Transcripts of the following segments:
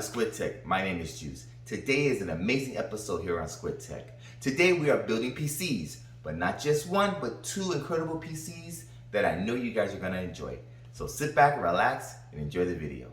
to Squid Tech. My name is Juice. Today is an amazing episode here on Squid Tech. Today we are building PCs, but not just one, but two incredible PCs that I know you guys are going to enjoy. So sit back, relax, and enjoy the video.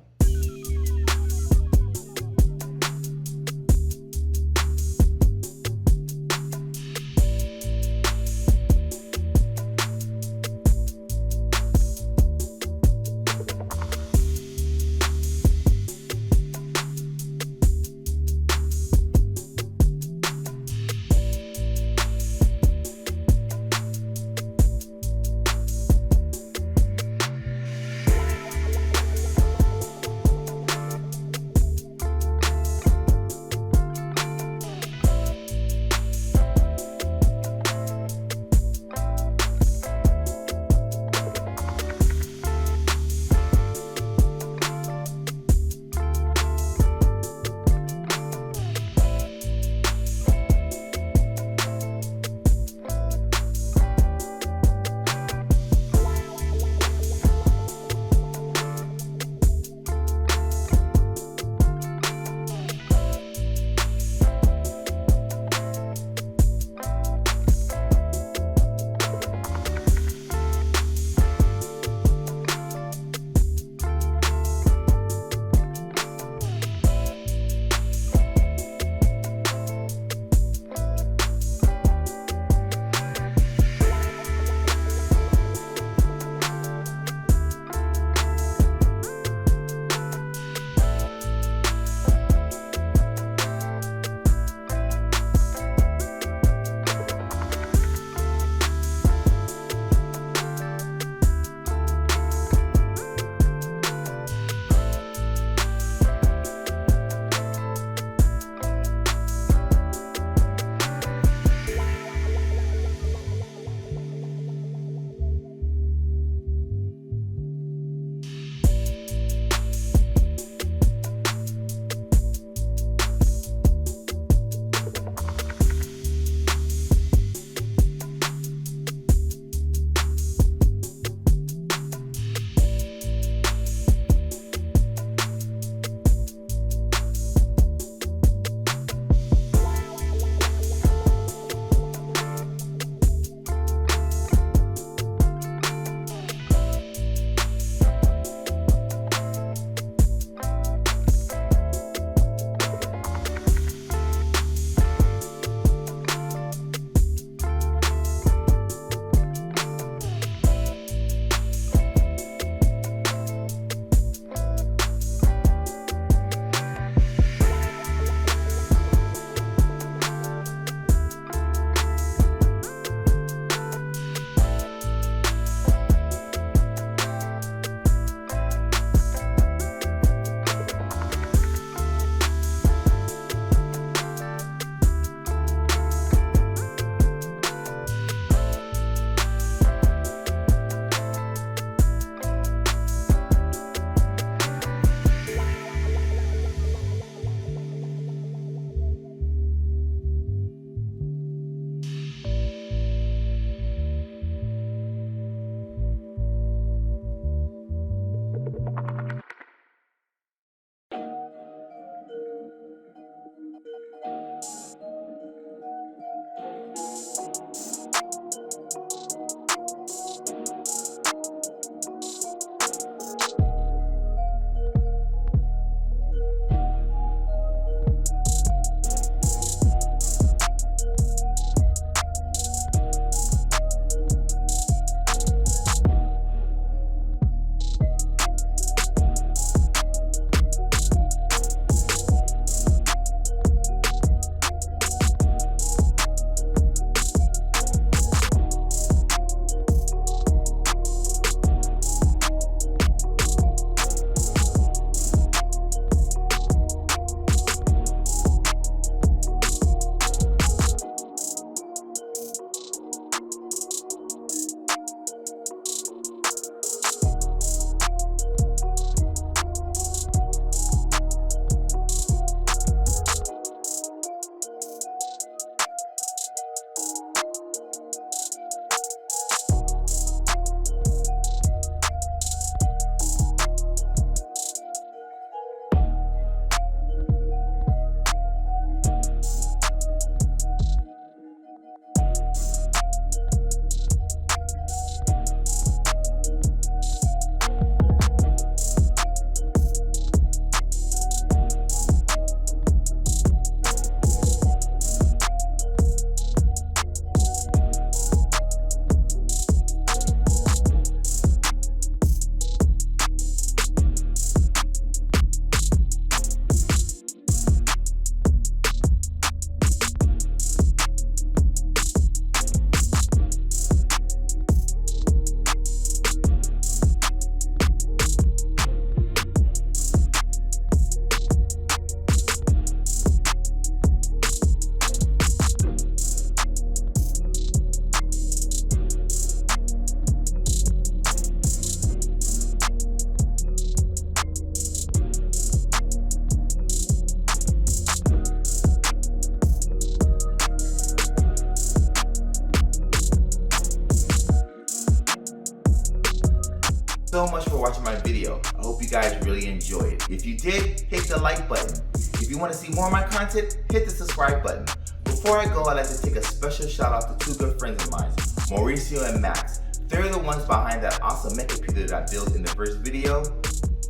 so much for watching my video. I hope you guys really enjoyed it. If you did, hit the like button. If you want to see more of my content, hit the subscribe button. Before I go, I'd like to take a special shout out to two good friends of mine, Mauricio and Max. They're the ones behind that awesome mech computer that I built in the first video.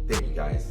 Thank you guys.